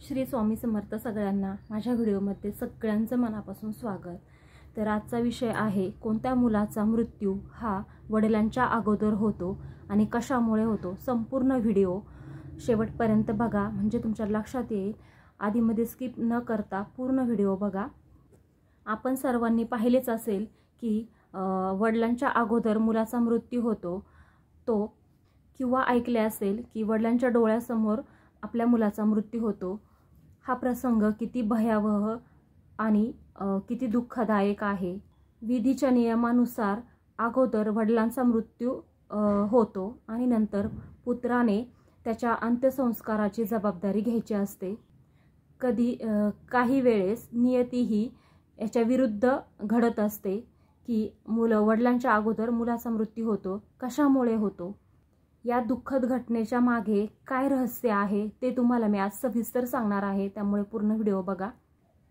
श्री स्वामी समर्थ सगळ्यांना माझ्या व्हिडिओमध्ये सगळ्यांचं मनापासून स्वागत। तर आजचा विषय आहे कोणत्या मुलाचा मृत्यू हा वडिलांच्या अगोदर होतो आणि कशामुळे होतो। संपूर्ण व्हिडिओ शेवटपर्यंत बघा म्हणजे तुमच्या लक्षात येईल। आधीमध्ये स्किप न करता पूर्ण व्हिडिओ बघा। आपण सर्वांनी पाहिलेच असेल की वडिलांच्या अगोदर मुलाचा मृत्यू होतो तो, किंवा ऐकले असेल की वडिलांच्या डोळ्यासमोर आपल्या मुलाचा मृत्यू होतो। हा प्रसंग किती भयावह आणि किती दुःखदायक आहे। विधीच्या नियमानुसार अगोदर वडिलांचा मृत्यू होतो आणि नंतर पुत्राने त्याच्या अंत्यसंस्काराची जबाबदारी घ्यायची असते। काही वेळेस नियती ही याच्या विरुद्ध घडत असते की वडिलांच्या अगोदर मुलाचा मृत्यू होतो। कशामुळे होतो, या दुःखद घटनेच्या मागे काय रहस्य आहे ते तुम्हाला मी आज सविस्तर सांगणार आहे, त्यामुळे पूर्ण व्हिडिओ बघा।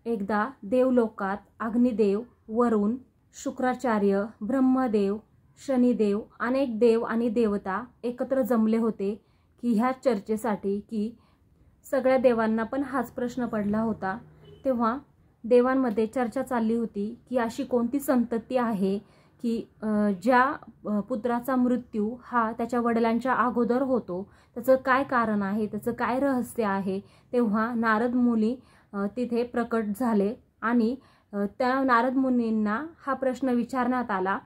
एकदा देवलोकात अग्निदेव, वरुण, शुक्राचार्य, ब्रह्मदेव, शनिदेव अनेक देव आणि देवता एकत्र जमले होते की ह्या चर्चेसाठी की सगळ्या देवांना पण हाच प्रश्न पडला होता। तेव्हा देवांमध्ये चर्चा चालली होती की अशी कोणती संतती आहे की ज्या पुत्राचा मृत्यू हा त्याच्या वडिलांच्या अगोदर होतो, त्याचं काय कारण आहे, त्याचं काय रहस्य आहे। तेव्हा नारद मुनी तिथे प्रकट झाले आणि त्या नारद मुनींना हा प्रश्न विचारण्यात आला।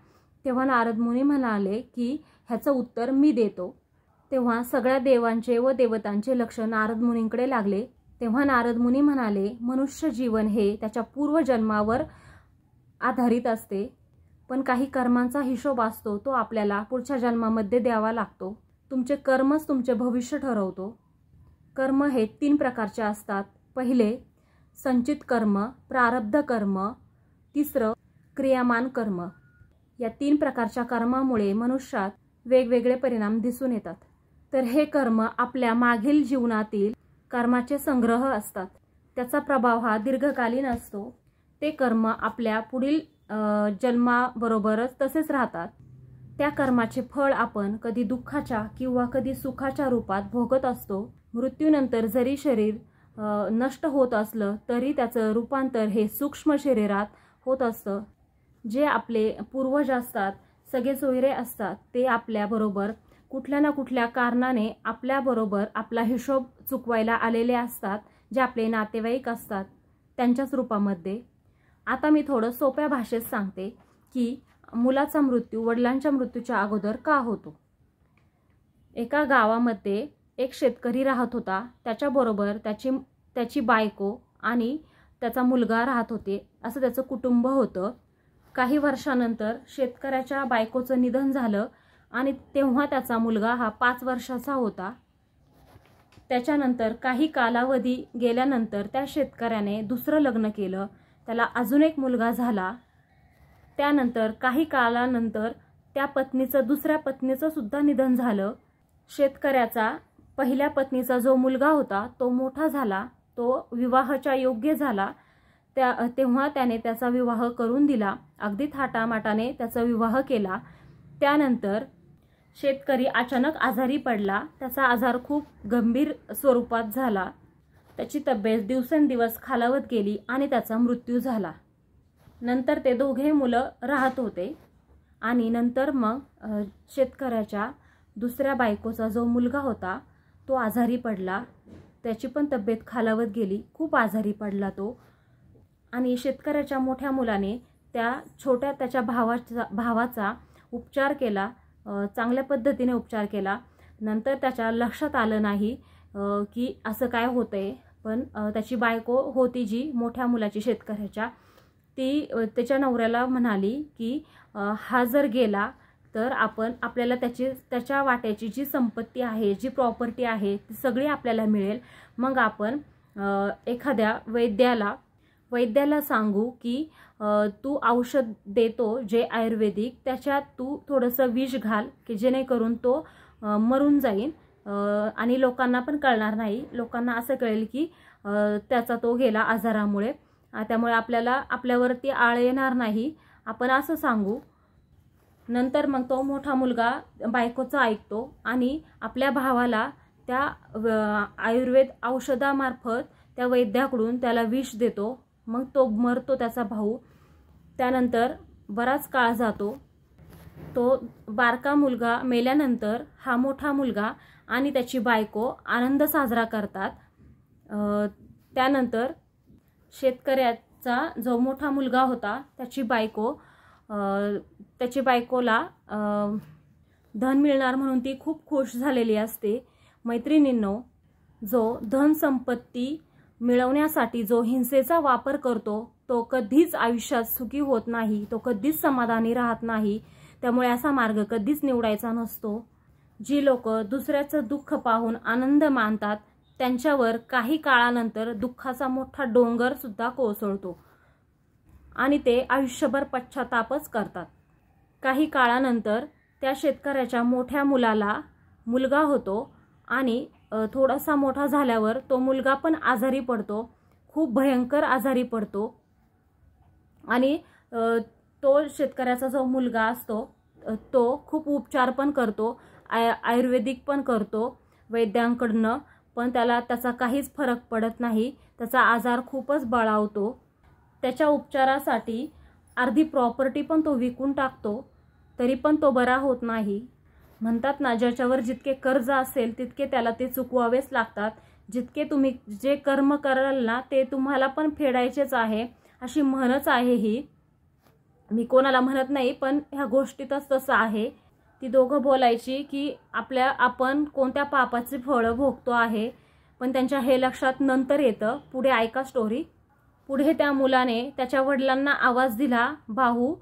तेव्हा नारद मुनी म्हणाले की ह्याचं उत्तर मी देतो। तेव्हा सगळ्या देवांचे व देवतांचे लक्ष नारद मुनींकडे लागले। तेव्हा नारद मुनी म्हणाले, मनुष्य जीवन हे त्याच्या पूर्वजन्मावर आधारित असते, पण काही कर्मांचा हिशोब असतो तो आपल्याला पुढच्या जन्मामध्ये द्यावा लागतो। तुमचे कर्मच तुमचे भविष्य ठरवतो। कर्म हे 3 प्रकारचे असतात। पहिले संचित कर्म, प्रारब्ध कर्म, तिसरं क्रियामान कर्म। या 3 प्रकारच्या कर्मामुळे मनुष्यात वेगवेगळे परिणाम दिसून येतात। तर हे कर्म आपल्या मागील जीवनातील कर्माचे संग्रह असतात। त्याचा प्रभाव हा दीर्घकालीन असतो। ते कर्म आपल्या पुढील जन्माबरोबरच तसेच राहतात। त्या कर्माचे फळ आपण कधी दुःखाच्या किंवा कधी सुखाच्या रूपात भोगत असतो। मृत्यूनंतर जरी शरीर नष्ट होत असलं तरी त्याचं रूपांतर हे सूक्ष्म शरीरात होत असतं। जे आपले पूर्वज असतात, सगळे सोयरे असतात, ते आपल्याबरोबर कुठल्या ना कुठल्या कारणाने आपल्याबरोबर आपला हिशोब चुकवायला आलेले असतात, जे आपले नातेवाईक असतात त्यांच्याच रूपामध्ये। आता मी थोडं सोप्या भाषेत सांगते की मुलाचा मृत्यू वडिलांच्या मृत्यूच्या अगोदर का होतो। एका गावामध्ये एक शेतकरी राहत होता। त्याच्याबरोबर त्याची बायको आणि त्याचा मुलगा राहत होते, असं त्याचं कुटुंब होतं। काही वर्षानंतर शेतकऱ्याच्या बायकोचं निधन झालं आणि तेव्हा त्याचा मुलगा हा 5 वर्षाचा होता। त्याच्यानंतर काही कालावधी गेल्यानंतर त्या शेतकऱ्याने दुसरं लग्न केलं, त्याला अजून एक मुलगा झाला। त्यानंतर काही कालानंतर त्या पत्नीचं दुसऱ्या पत्नीचं सुद्धा निधन झालं। शेतकऱ्याचा पहिल्या पत्नीचा जो मुलगा होता तो मोठा झाला, तो विवाहाच्या योग्य झाला। तेव्हा त्याने त्याचा विवाह करून दिला, अगदी थाटामाटाने त्याचा विवाह केला। त्यानंतर शेतकरी अचानक आजारी पडला। त्याचा आजार खूप गंभीर स्वरूपात झाला। त्याची तब्येत दिवसेंदिवस खालावत गेली आणि त्याचा मृत्यू झाला। नंतर ते दोघे मुलं राहत होते आणि नंतर मग शेतकऱ्याच्या दुसऱ्या बायकोचा जो मुलगा होता तो आजारी पडला। त्याची पण तब्येत खालावत गेली, खूप आजारी पडला तो। आणि शेतकऱ्याच्या मोठ्या मुलाने त्याच्या भावाचा उपचार केला, चांगल्या पद्धतीने उपचार केला। नंतर त्याच्या लक्षात आलं नाही की असं काय होतंय, पण त्याची बायको होती जी मोठ्या मुलाची शेतकऱ्याच्या, ती त्याच्या नवऱ्याला म्हणाली की हा जर गेला तर आपल्याला त्याच्या वाट्याची जी संपत्ती आहे, जी प्रॉपर्टी आहे ती सगळी आपल्याला मिळेल। मग आपण एखाद्या वैद्याला सांगू की तू औषध देतो जे आयुर्वेदिक, त्याच्यात तू थोडंसं विष घाल की जेणेकरून तो मरून जाईल आणि लोकांना पण कळणार नाही। लोकांना असं कळेल की त्याचा तो गेला आजारामुळे, त्यामुळे आपल्यावरती आळ येणार नाही, आपण असं सांगू। नंतर मग तो मोठा मुलगा बायकोचं ऐकतो आणि आपल्या भावाला त्या आयुर्वेद औषधामार्फत त्या वैद्याकडून त्याला विष देतो, मग तो मरतो त्याचा भाऊ. त्यानंतर बराच काळ जातो. तो बारका मुलगा मेल्यानंतर हा मोठा मुलगा आणि त्याची बायको आनंद साजरा करतात. त्यानंतर शेतकऱ्याचा जो मोठा मुलगा होता त्याची बायकोला धन मिळणार म्हणून ती खूप खुश झालेली असते. मैत्रिणींनो, जो धन संपत्ती मिळवण्यासाठी जो हिंसेचा वापर करतो तो कधीच आयुष्यात सुखी होत नाही, तो कधीच समाधानी राहत नाही. त्यामुळे असा मार्ग कधीच निवडायचा नसतो. जी लोक दुसऱ्याचं दुःख पाहून आनंद मानतात त्यांच्यावर काही काळानंतर दुःखाचा मोठा डोंगर सुद्धा कोसळतो आणि ते आयुष्यभर पश्चातापच करतात. काही काळानंतर त्या शेतकऱ्याच्या मोठ्या मुलाला मुलगा होतो आणि थोडासा मोठा झाल्यावर तो मुलगा पण आजारी पडतो, खूप भयंकर आजारी पडतो. आणि तो शेतकऱ्याचा जो मुलगा असतो तो खूप उपचार पण करतो, आयुर्वेदिक पण करतो वैद्यांकडनं, पण त्याचा काहीच फरक पडत नाही. त्याचा आजार खूपच बळावतो. त्याच्या उपचारासाठी अर्धी प्रॉपर्टी पण तो विकून टाकतो, तरी पण तो बरा होत नाही. म्हणतात ना, ज्याच्यावर जितके कर्ज असेल तितके त्याला ते चुकवावेच लागतात. जितके तुम्ही जे कर्म कराल ना ते तुम्हाला पण फेडायचेच आहे, अशी म्हणच आहे ही. मी कोणाला म्हणत नाही, पण ह्या गोष्टीतच तसं आहे. ती दोघं बोलायची की आपण कोणत्या पापाची फळं भोगतो आहे, पण त्यांच्या हे लक्षात नंतर येतं. पुढे ऐका स्टोरी. पुढे त्या मुलाने त्याच्या वडिलांना आवाज दिला. भाऊ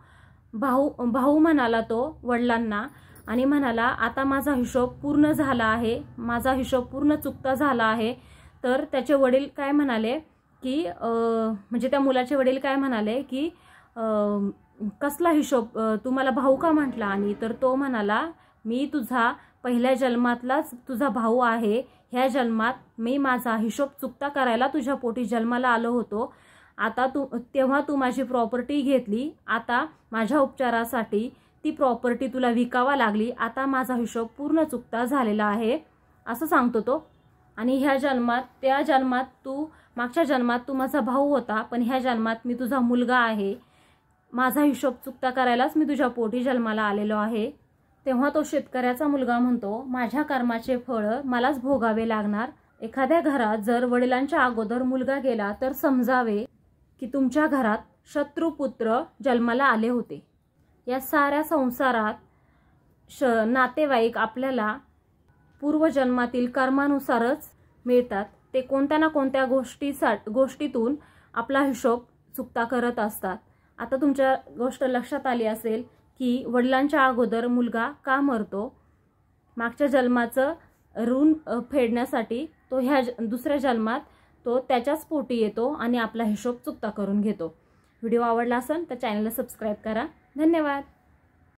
भाऊ भाऊ म्हणाला तो वडिलांना आणि म्हणाला, आता माझा हिशोब पूर्ण झाला आहे, माझा हिशोब पूर्ण चुकता झाला आहे. तर त्याचे वडील काय म्हणाले की म्हणजे त्या मुलाचे वडील काय म्हणाले की कसला हिशोब, तू मला भाऊ का म्हटला? आणि तर तो म्हणाला, मी तुझा पहिल्या जन्मातलाच तुझा भाऊ आहे. ह्या जन्मात मी माझा हिशोब चुकता करायला तुझ्या पोटी जन्माला आलो होतो. आता तेव्हा तू माझी प्रॉपर्टी घेतली, आता माझ्या उपचारासाठी ती प्रॉपर्टी तुला विकावा लागली. आता माझा हिशोब पूर्ण चुकता झालेला आहे असं सांगतो तो. आणि ह्या जन्मात मागच्या जन्मात तू माझा भाऊ होता, पण ह्या जन्मात मी तुझा मुलगा आहे. माझा हिशोब चुकता करायलाच मी तुझ्या पोटी जन्माला आलेलो आहे. तेव्हा तो शेतकऱ्याचा मुलगा म्हणतो, माझ्या कर्माचे फळ मलाच भोगावे लागणार. एखाद्या घरात जर वडिलांच्या अगोदर मुलगा गेला तर समजावे की तुमच्या घरात शत्रुपुत्र जन्माला आले होते. या साऱ्या संसारात नातेवाईक आपल्याला पूर्वजन्मातील कर्मानुसारच मिळतात. ते कोणत्या ना कोणत्या गोष्टीतून आपला हिशोब चुकता करत असतात. आता तुमच्या गोष्ट लक्षात आली असेल की वडिलांच्या अगोदर मुलगा का मरतो. मागच्या जन्माचं ऋण फेडण्यासाठी तो ह्या दुसऱ्या जन्मात तो त्याच्याच पोटी येतो आणि आपला हिशोब चुकता करून घेतो. व्हिडिओ आवडला असेल तर चॅनलला सबस्क्राईब करा. धन्यवाद.